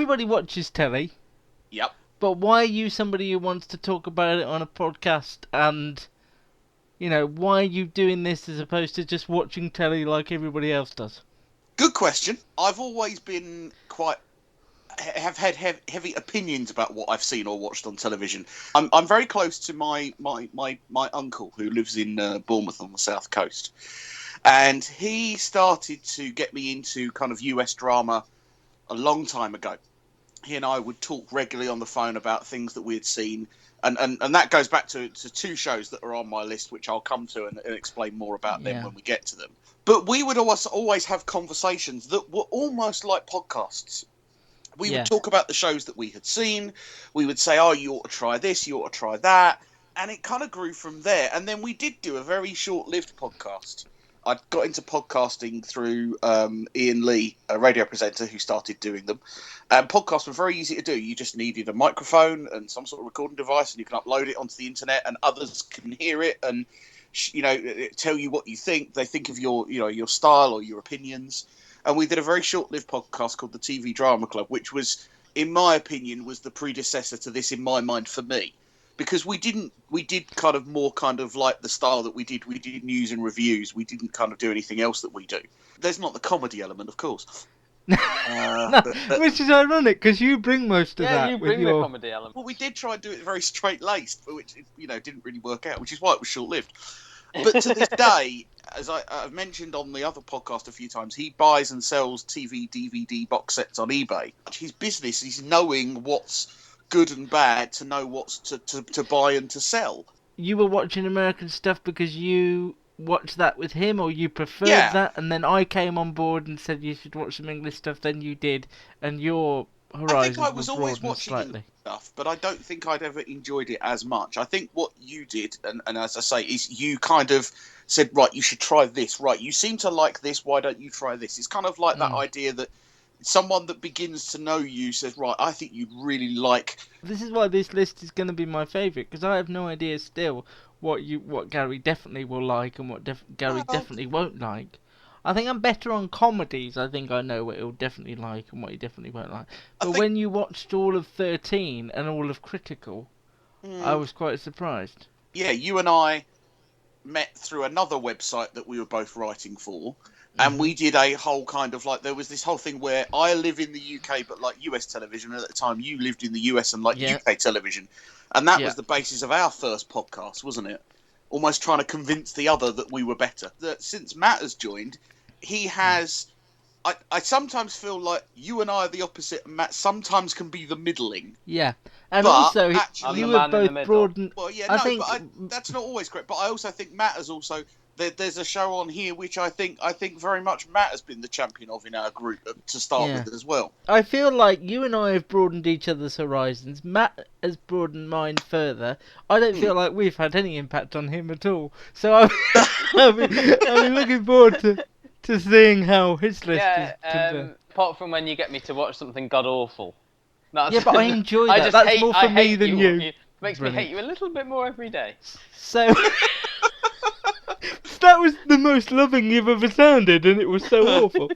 everybody watches telly, Yep. but why are you somebody who wants to talk about it on a podcast? And why are you doing this as opposed to just watching telly like everybody else does? Good question. I've always been have had heavy opinions about what I've seen or watched on television. I'm very close to my uncle who lives in Bournemouth on the south coast, and he started to get me into kind of US drama a long time ago. He and I would talk regularly on the phone about things that we had seen, and that goes back to two shows that are on my list, which I'll come to and explain more about them when we get to them. But we would always have conversations that were almost like podcasts. We would talk about the shows that we had seen. We would say, oh, you ought to try this, you ought to try that. And it kind of grew from there. And then we did do a very short-lived podcast. I got into podcasting through Ian Lee, a radio presenter who started doing them. And podcasts were very easy to do. You just needed a microphone and some sort of recording device, and you can upload it onto the internet, and others can hear it and tell you what you think. They think of your style or your opinions. And we did a very short-lived podcast called the TV Drama Club, which was, in my opinion, was the predecessor to this in my mind for me. Because we did kind of more kind of like the style that we did. We did news and reviews. We didn't kind of do anything else that we do. There's not the comedy element, of course. Which is ironic, because you bring most of that. Yeah, you bring the comedy element. Well, we did try and do it very straight-laced, which didn't really work out, which is why it was short-lived. But to this day, as I've mentioned on the other podcast a few times, he buys and sells TV, DVD box sets on eBay. His business is knowing what's good and bad to know what's to buy and to sell. You were watching American stuff because you watched that with him, or you preferred that, and then I came on board and said you should watch some English stuff, then you did, and your horizons I think I was always watching slightly. Stuff, but I don't think I'd ever enjoyed it as much. I think what you did, and as I say, is you kind of said, right, you should try this, right, you seem to like this, why don't you try this? It's kind of like that idea that someone that begins to know you says, right, I think you'd really like... This is why this list is going to be my favourite, because I have no idea still what Gary definitely will like and what Gary definitely won't like. I think I'm better on comedies. I think I know what he'll definitely like and what he definitely won't like. But when you watched all of 13 and all of Critical, I was quite surprised. Yeah, you and I met through another website that we were both writing for, and we did a whole kind of like, there was this whole thing where I live in the UK but like US television, and at the time you lived in the US and like UK television, and that was the basis of our first podcast, wasn't it? Almost trying to convince the other that we were better. That since Matt has joined, he has... I sometimes feel like you and I are the opposite, and Matt sometimes can be the middling. Yeah, and but also actually, you were both broadened. Well, yeah, but that's not always correct. But I also think Matt has also... There's a show on here which I think very much Matt has been the champion of in our group to start with as well. I feel like you and I have broadened each other's horizons. Matt has broadened mine further. I don't feel like we've had any impact on him at all. So I'm looking forward to seeing how his list is. Apart from when you get me to watch something god awful. But I enjoy that. That's more for me than you. It makes me hate you a little bit more every day. So that was the most loving you've ever sounded, and it was so awful.